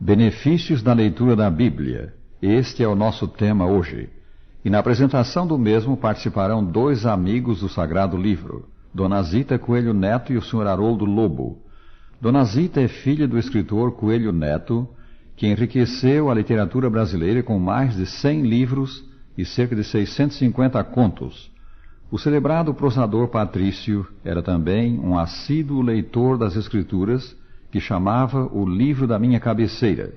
Benefícios da leitura da Bíblia. Este é o nosso tema hoje. E na apresentação do mesmo participarão dois amigos do Sagrado Livro, Dona Zita Coelho Neto e o Sr. Haroldo Lobo. Dona Zita é filha do escritor Coelho Neto, que enriqueceu a literatura brasileira com mais de 100 livros e cerca de 650 contos. O celebrado prosador Patrício era também um assíduo leitor das Escrituras, que chamava o livro da minha cabeceira.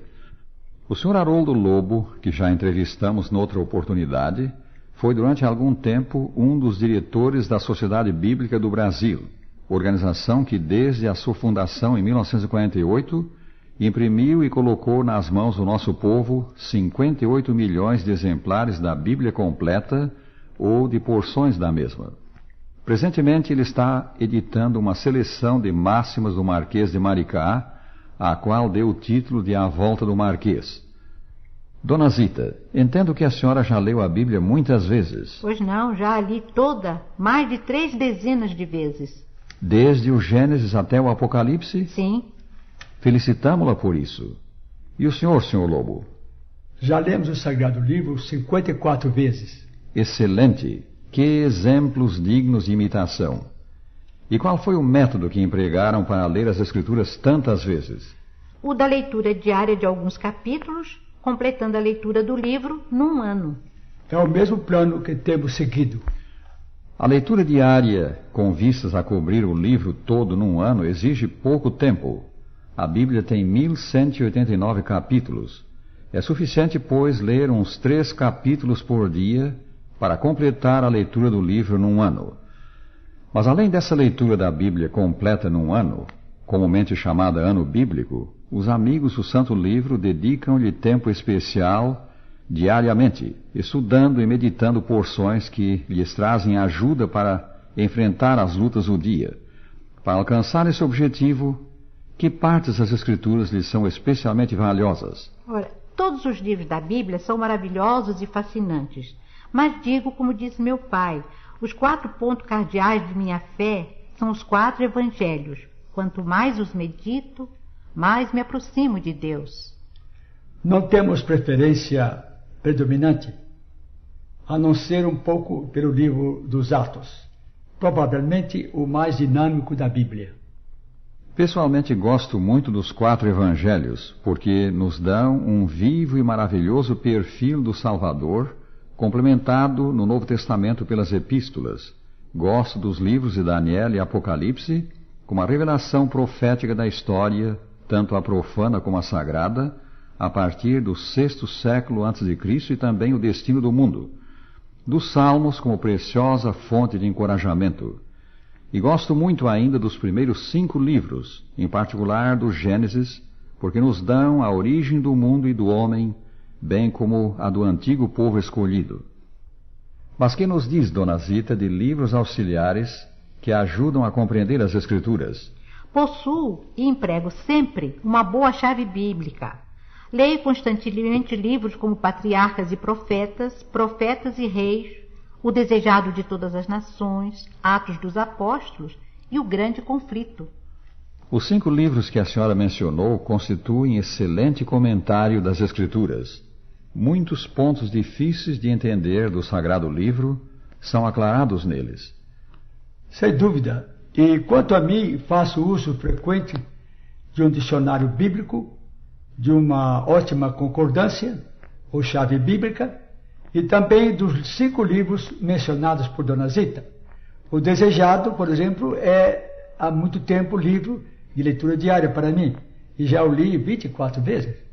O Sr. Haroldo Lobo, que já entrevistamos noutra oportunidade, foi durante algum tempo um dos diretores da Sociedade Bíblica do Brasil, organização que desde a sua fundação em 1948 imprimiu e colocou nas mãos do nosso povo 58 milhões de exemplares da Bíblia completa ou de porções da mesma. Presentemente ele está editando uma seleção de máximas do Marquês de Maricá, a qual deu o título de A Volta do Marquês. Dona Zita, entendo que a senhora já leu a Bíblia muitas vezes. Pois não, já a li toda, mais de 3 dezenas de vezes. Desde o Gênesis até o Apocalipse? Sim. Felicitamo-la por isso. E o senhor, Sr. Lobo? Já lemos o Sagrado Livro 54 vezes. Excelente! Que exemplos dignos de imitação! E qual foi o método que empregaram para ler as Escrituras tantas vezes? O da leitura diária de alguns capítulos, completando a leitura do livro num ano. É o mesmo plano que temos seguido. A leitura diária, com vistas a cobrir o livro todo num ano, exige pouco tempo. A Bíblia tem 1189 capítulos. É suficiente, pois, ler uns 3 capítulos por dia para completar a leitura do livro num ano. Mas além dessa leitura da Bíblia completa num ano, comumente chamada ano bíblico, os amigos do Santo Livro dedicam-lhe tempo especial diariamente, estudando e meditando porções que lhes trazem ajuda para enfrentar as lutas do dia. Para alcançar esse objetivo, que partes das Escrituras lhes são especialmente valiosas? Ora, todos os livros da Bíblia são maravilhosos e fascinantes. Mas digo como disse meu pai, os 4 pontos cardeais de minha fé são os 4 evangelhos. Quanto mais os medito, mais me aproximo de Deus. Não temos preferência predominante, a não ser um pouco pelo livro dos Atos, provavelmente o mais dinâmico da Bíblia. Pessoalmente gosto muito dos 4 evangelhos, porque nos dão um vivo e maravilhoso perfil do Salvador, complementado no Novo Testamento pelas epístolas. Gosto dos livros de Daniel e Apocalipse, como a revelação profética da história, tanto a profana como a sagrada, a partir do 6º século a.C. e também o destino do mundo. Dos Salmos como preciosa fonte de encorajamento. E gosto muito ainda dos primeiros 5 livros, em particular do Gênesis, porque nos dão a origem do mundo e do homem, bem como a do antigo povo escolhido. Mas que nos diz Dona Zita de livros auxiliares que ajudam a compreender as Escrituras? Possuo e emprego sempre uma boa chave bíblica. Leio constantemente livros como Patriarcas e Profetas, Profetas e Reis, O Desejado de Todas as Nações, Atos dos Apóstolos e O Grande Conflito. Os 5 livros que a senhora mencionou constituem excelente comentário das Escrituras. Muitos pontos difíceis de entender do Sagrado Livro são aclarados neles. Sem dúvida. E quanto a mim, faço uso frequente de um dicionário bíblico, de uma ótima concordância, ou chave bíblica, e também dos 5 livros mencionados por Dona Zita. O Desejado, por exemplo, é há muito tempo livro de leitura diária para mim, e já o li 24 vezes.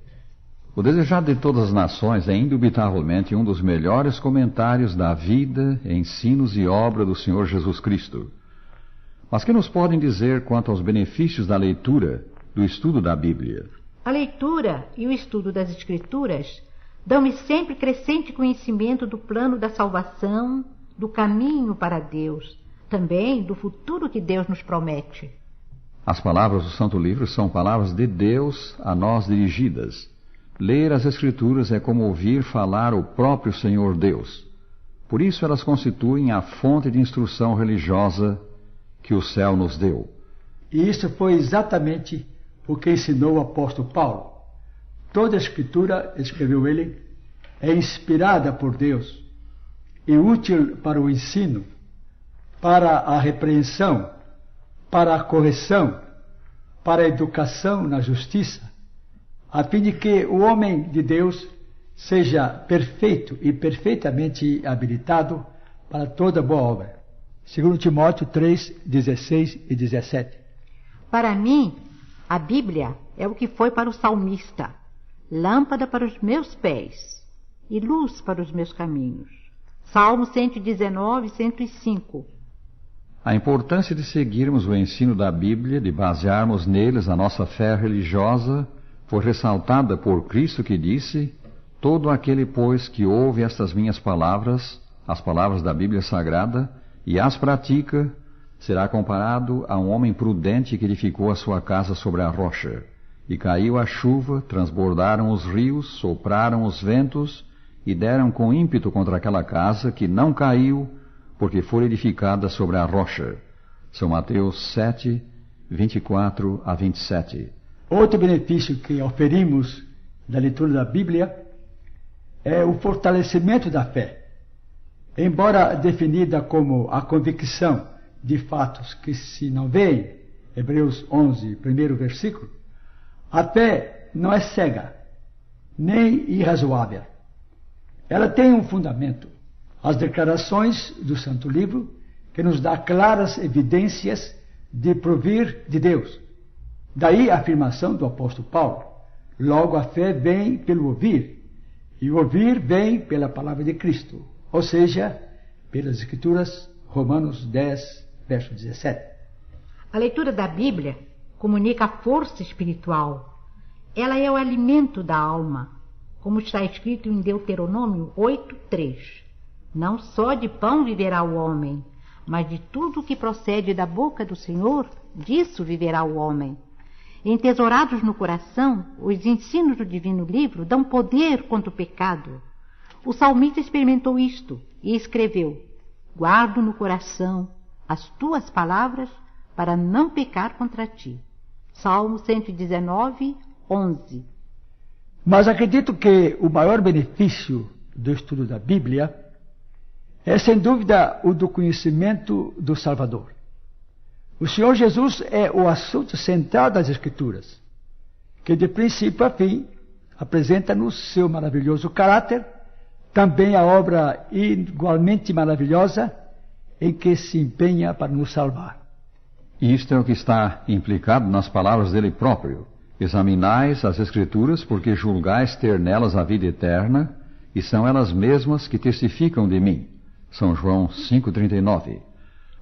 O Desejado de Todas as Nações é indubitavelmente um dos melhores comentários da vida, ensinos e obra do Senhor Jesus Cristo. Mas que nos podem dizer quanto aos benefícios da leitura, do estudo da Bíblia? A leitura e o estudo das Escrituras dão-me sempre crescente conhecimento do plano da salvação, do caminho para Deus, também do futuro que Deus nos promete. As palavras do Santo Livro são palavras de Deus a nós dirigidas. Ler as Escrituras é como ouvir falar o próprio Senhor Deus. Por isso elas constituem a fonte de instrução religiosa que o céu nos deu. E isso foi exatamente o que ensinou o apóstolo Paulo. toda a Escritura, escreveu ele, é inspirada por Deus e útil para o ensino, para a repreensão, para a correção, para a educação na justiça, a fim de que o homem de Deus seja perfeito e perfeitamente habilitado para toda boa obra. 2 Timóteo 3, 16 e 17. Para mim, a Bíblia é o que foi para o salmista, lâmpada para os meus pés e luz para os meus caminhos. Salmo 119, 105. A importância de seguirmos o ensino da Bíblia, de basearmos neles a nossa fé religiosa, foi ressaltada por Cristo, que disse: todo aquele, pois, que ouve estas minhas palavras, as palavras da Bíblia Sagrada, e as pratica, será comparado a um homem prudente que edificou a sua casa sobre a rocha. E caiu a chuva, transbordaram os rios, sopraram os ventos, e deram com ímpeto contra aquela casa, que não caiu, porque foi edificada sobre a rocha. São Mateus 7, 24 a 27. Outro benefício que oferimos da leitura da Bíblia é o fortalecimento da fé. Embora definida como a convicção de fatos que se não veem, Hebreus 11, primeiro versículo, a fé não é cega, nem irrazoável. Ela tem um fundamento, as declarações do Santo Livro, que nos dá claras evidências de provir de Deus. Daí a afirmação do apóstolo Paulo: logo a fé vem pelo ouvir, e o ouvir vem pela palavra de Cristo, ou seja, pelas Escrituras. Romanos 10, verso 17. A leitura da Bíblia comunica a força espiritual. Ela é o alimento da alma, como está escrito em Deuteronômio 8:3. Não só de pão viverá o homem, mas de tudo que procede da boca do Senhor, disso viverá o homem. Entesourados no coração, os ensinos do divino livro dão poder contra o pecado. O salmista experimentou isto e escreveu: guardo no coração as tuas palavras para não pecar contra ti. Salmo 119, 11. Mas acredito que o maior benefício do estudo da Bíblia é, sem dúvida, o do conhecimento do Salvador. O Senhor Jesus é o assunto central das Escrituras, que de princípio a fim apresenta-nos seu maravilhoso caráter, também a obra igualmente maravilhosa em que se empenha para nos salvar. Isto é o que está implicado nas palavras dele próprio: examinais as Escrituras, porque julgais ter nelas a vida eterna, e são elas mesmas que testificam de mim. São João 5,39.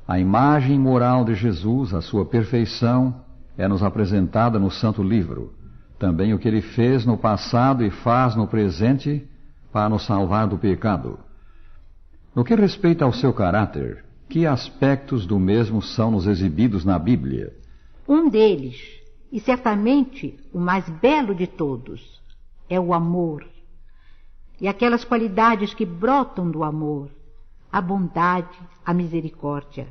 A imagem moral de Jesus, a sua perfeição, é-nos apresentada no Santo Livro. Também o que ele fez no passado e faz no presente para nos salvar do pecado. No que respeita ao seu caráter, que aspectos do mesmo são nos exibidos na Bíblia? Um deles, e certamente o mais belo de todos, é o amor. E aquelas qualidades que brotam do amor: a bondade, a misericórdia.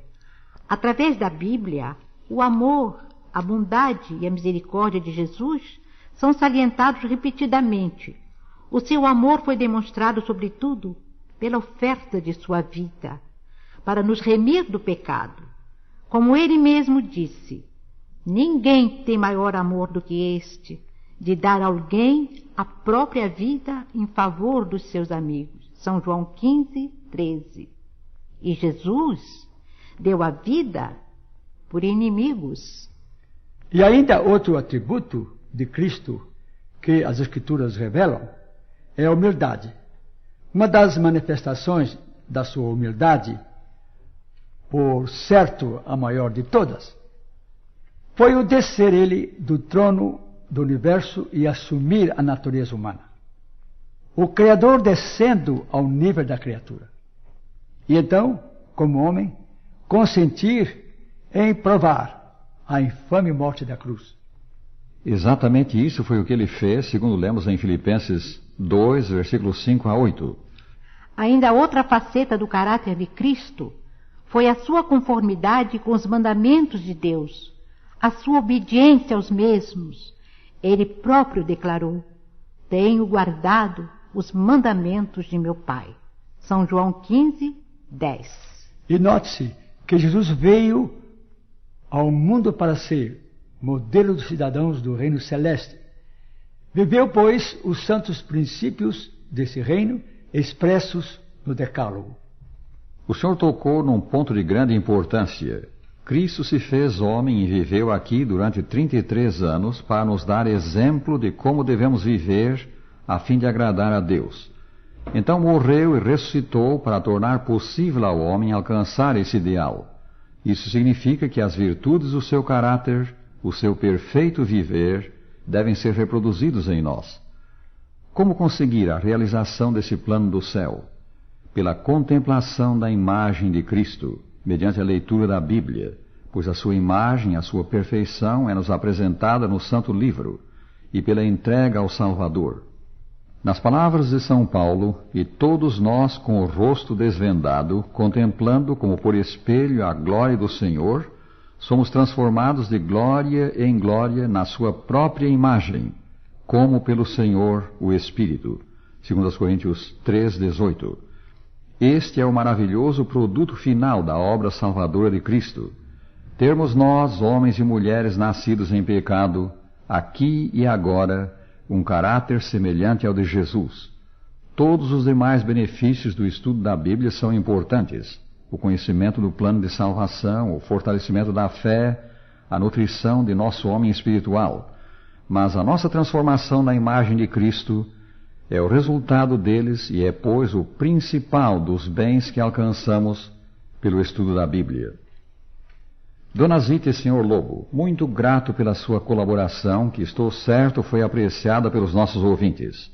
Através da Bíblia, o amor, a bondade e a misericórdia de Jesus são salientados repetidamente. O seu amor foi demonstrado, sobretudo, pela oferta de sua vida, para nos remir do pecado. Como ele mesmo disse: ninguém tem maior amor do que este, de dar a alguém a própria vida em favor dos seus amigos. São João 15, 13. E Jesus deu a vida por inimigos. E ainda outro atributo de Cristo que as Escrituras revelam é a humildade. Uma das manifestações da sua humildade, por certo a maior de todas, foi o descer ele do trono do universo e assumir a natureza humana. O Criador descendo ao nível da criatura. E então, como homem, consentir em provar a infame morte da cruz. Exatamente isso foi o que ele fez, segundo lemos em Filipenses 2, versículos 5 a 8. Ainda outra faceta do caráter de Cristo foi a sua conformidade com os mandamentos de Deus, a sua obediência aos mesmos. Ele próprio declarou: tenho guardado os mandamentos de meu Pai. São João 15, 10. E note-se que Jesus veio ao mundo para ser modelo dos cidadãos do reino celeste. Viveu, pois, os santos princípios desse reino expressos no Decálogo. O Senhor tocou num ponto de grande importância. Cristo se fez homem e viveu aqui durante 33 anos para nos dar exemplo de como devemos viver a fim de agradar a Deus. Então morreu e ressuscitou para tornar possível ao homem alcançar esse ideal. Isso significa que as virtudes do seu caráter, o seu perfeito viver, devem ser reproduzidos em nós. Como conseguir a realização desse plano do céu? Pela contemplação da imagem de Cristo, mediante a leitura da Bíblia, pois a sua imagem, a sua perfeição é nos apresentada no Santo Livro, e pela entrega ao Salvador. Nas palavras de São Paulo, e todos nós com o rosto desvendado, contemplando como por espelho a glória do Senhor, somos transformados de glória em glória na sua própria imagem, como pelo Senhor o Espírito. 2 Coríntios 3:18. Este é o maravilhoso produto final da obra salvadora de Cristo. Termos nós, homens e mulheres nascidos em pecado, aqui e agora, um caráter semelhante ao de Jesus. Todos os demais benefícios do estudo da Bíblia são importantes. O conhecimento do plano de salvação, o fortalecimento da fé, a nutrição de nosso homem espiritual. Mas a nossa transformação na imagem de Cristo é o resultado deles e é, pois, o principal dos bens que alcançamos pelo estudo da Bíblia. Dona Zita e Sr. Lobo, muito grato pela sua colaboração, que estou certo foi apreciada pelos nossos ouvintes.